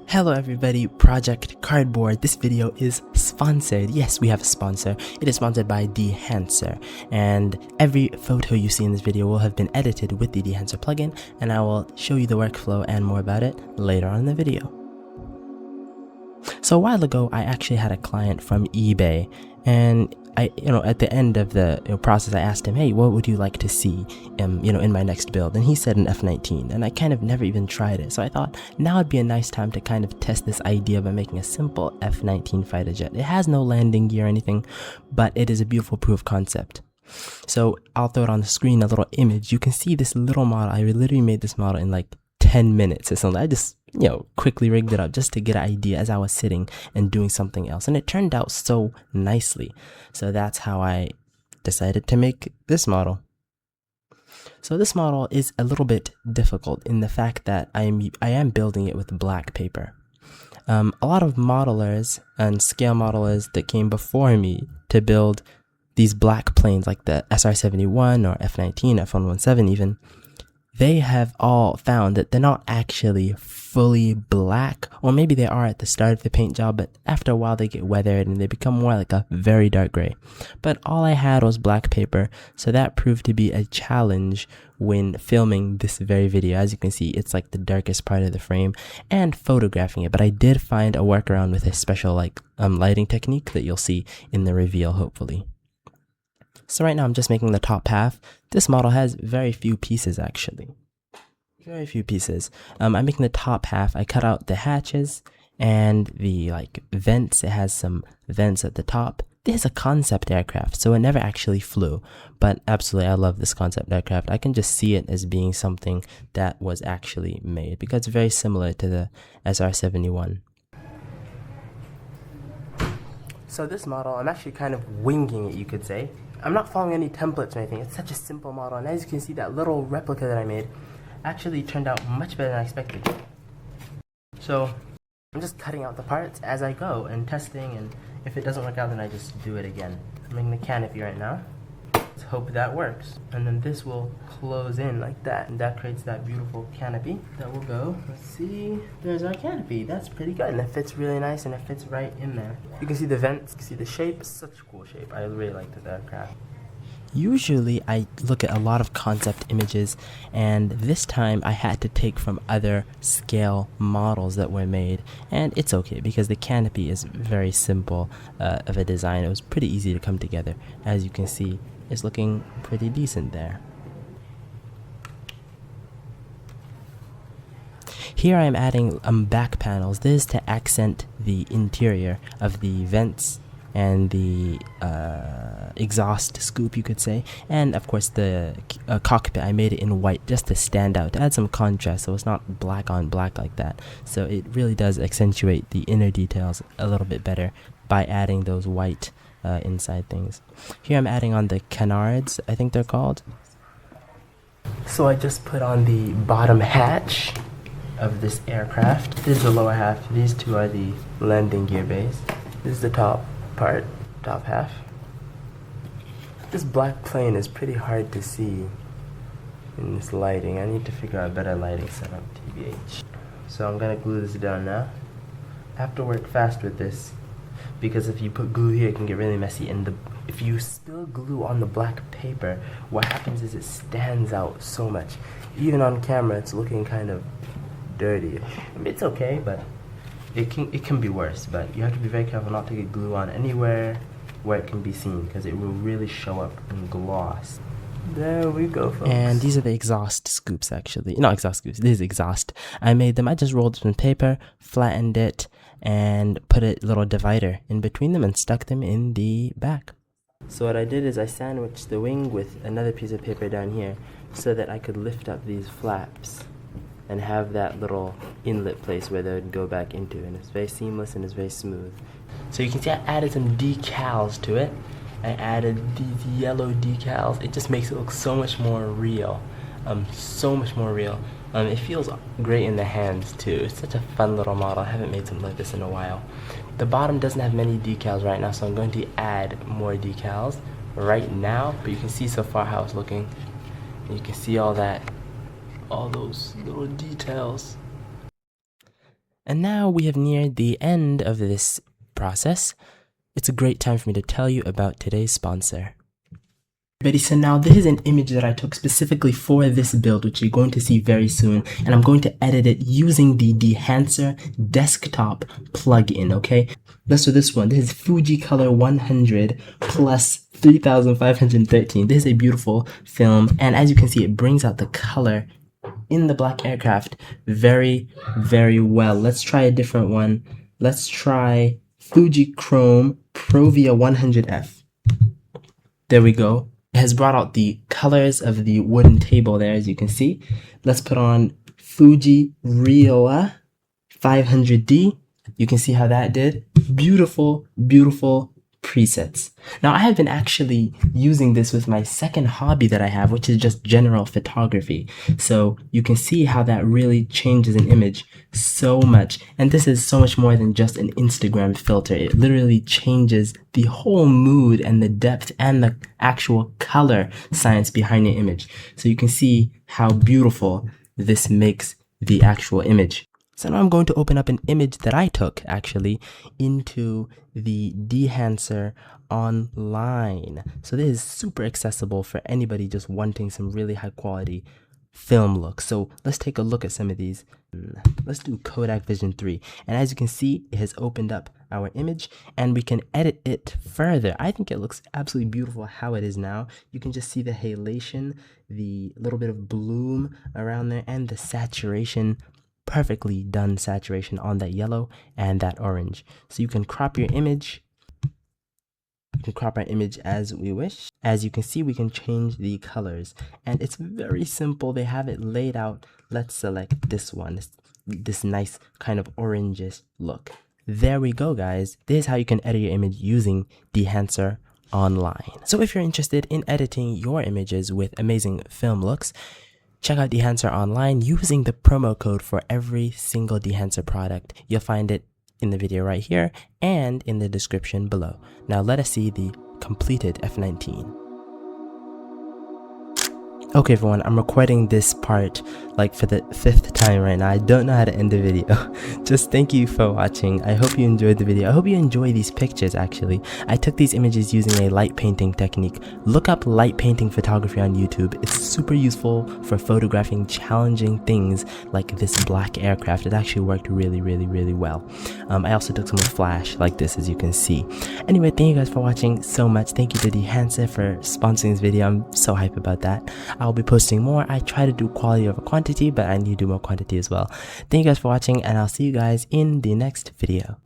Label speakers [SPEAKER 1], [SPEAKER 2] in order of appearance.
[SPEAKER 1] Hello everybody, Project Cardboard. This video is sponsored. Yes, we have a sponsor. It is sponsored by Dehancer, and every photo you see in this video will have been edited with the Dehancer plugin, and I will show you the workflow and more about it later on in the video. So a while ago, I actually had a client from eBay, and at the end of the process, I asked him, hey, what would you like to see, in my next build? And he said an F-19, and I kind of never even tried it. So I thought now would be a nice time to kind of test this idea by making a simple F-19 fighter jet. It has no landing gear or anything, but it is a beautiful proof of concept. So I'll throw it on the screen, a little image. You can see this little model. I literally made this model in like 10 minutes or something. I just, quickly rigged it up just to get an idea as I was sitting and doing something else. And it turned out so nicely. So that's how I decided to make this model. So this model is a little bit difficult in the fact that I am building it with black paper. A lot of modelers and scale modelers that came before me to build these black planes like the SR-71 or F-19, F-117 even, they have all found that they're not actually fully black, or maybe they are at the start of the paint job, but after a while they get weathered and they become more like a very dark gray. But all I had was black paper, so that proved to be a challenge when filming this very video. As you can see, it's like the darkest part of the frame, and photographing it. But I did find a workaround with a special lighting technique that you'll see in the reveal, hopefully. So right now I'm just making the top half. This model has very few pieces actually. Very few pieces. I'm making the top half. I cut out the hatches and the vents. It has some vents at the top. This is a concept aircraft, so it never actually flew. But absolutely, I love this concept aircraft. I can just see it as being something that was actually made because it's very similar to the SR-71. So this model, I'm actually kind of winging it, you could say. I'm not following any templates or anything. It's such a simple model, and as you can see, that little replica that I made actually turned out much better than I expected. So I'm just cutting out the parts as I go and testing, and if it doesn't work out, then I just do it again. I'm making the canopy right now. Let's hope that works. And then this will close in like that, and that creates that beautiful canopy that will go. Let's see, there's our canopy. That's pretty good, and it fits really nice, and it fits right in there. You can see the vents, you can see the shape. Such a cool shape. I really like this aircraft. Usually I look at a lot of concept images, and this time I had to take from other scale models that were made, and it's okay because the canopy is very simple of a design. It was pretty easy to come together. As you can see, it's looking pretty decent there. Here I am adding back panels. This is to accent the interior of the vents and the exhaust scoop, you could say, and of course the cockpit. I made it in white just to stand out, to add some contrast, so it's not black on black like that. So it really does accentuate the inner details a little bit better by adding those white inside things. Here I'm adding on the canards, I think they're called. So I just put on the bottom hatch of this aircraft. This is the lower half. These two are the landing gear base. This is the top part, top half. This black plane is pretty hard to see in this lighting. I need to figure out a better lighting setup, TBH. So I'm gonna glue this down now. I have to work fast with this because if you put glue here, it can get really messy, and if you spill glue on the black paper, what happens is it stands out so much. Even on camera, it's looking kind of dirty. I mean, it's okay, but it can be worse. But you have to be very careful not to get glue on anywhere where it can be seen, because it will really show up in gloss. There we go, folks. And these are the exhaust scoops, actually. Not exhaust scoops, this is exhaust. I made them. I just rolled some paper, flattened it, and put a little divider in between them and stuck them in the back. So what I did is I sandwiched the wing with another piece of paper down here so that I could lift up these flaps and have that little inlet place where they would go back into, and it's very seamless and it's very smooth. So you can see I added some decals to it. I added these yellow decals. It just makes it look so much more real. So much more real. It feels great in the hands too. It's such a fun little model. I haven't made something like this in a while. The bottom doesn't have many decals right now, so I'm going to add more decals right now. But you can see so far how it's looking. You can see all those little details. And now we have neared the end of this process. It's a great time for me to tell you about today's sponsor. Ready? So now this is an image that I took specifically for this build, which you're going to see very soon, and I'm going to edit it using the Dehancer desktop plugin, okay? Let's do this one. This is Fuji Color 100 plus 3513. This is a beautiful film, and as you can see, it brings out the color in the black aircraft very, very well. Let's try a different one. Let's try Fuji Chrome Provia 100F. There we go. It has brought out the colors of the wooden table there, as you can see. Let's put on Fuji Rioa 500D. You can see how that did. Beautiful, beautiful presets. Now, I have been actually using this with my second hobby that I have, which is just general photography. So you can see how that really changes an image so much. And this is so much more than just an Instagram filter. It literally changes the whole mood and the depth and the actual color science behind the image. So you can see how beautiful this makes the actual image. So now I'm going to open up an image that I took actually into the Dehancer online. So this is super accessible for anybody just wanting some really high quality film look. So let's take a look at some of these. Let's do Kodak Vision 3. And as you can see, it has opened up our image and we can edit it further. I think it looks absolutely beautiful how it is now. You can just see the halation, the little bit of bloom around there, and the saturation, perfectly done saturation on that yellow and that orange. So you can crop your image. We can crop our image as we wish. As you can see, we can change the colors and it's very simple. They have it laid out. Let's select this one, this nice kind of orangish look. There we go, guys. This is how you can edit your image using Dehancer online. So if you're interested in editing your images with amazing film looks, check out Dehancer online using the promo code for every single Dehancer product. You'll find it in the video right here and in the description below. Now let us see the completed F-19. Okay everyone, I'm recording this part like for the 5th time right now. I don't know how to end the video. Just thank you for watching. I hope you enjoyed the video. I hope you enjoy these pictures actually. I took these images using a light painting technique. Look up light painting photography on YouTube. It's super useful for photographing challenging things like this black aircraft. It actually worked really, really, really well. I also took some with flash like this, as you can see. Anyway, thank you guys for watching so much. Thank you to Dehancer for sponsoring this video. I'm so hype about that. I'll be posting more. I try to do quality over quantity, but I need to do more quantity as well. Thank you guys for watching, and I'll see you guys in the next video.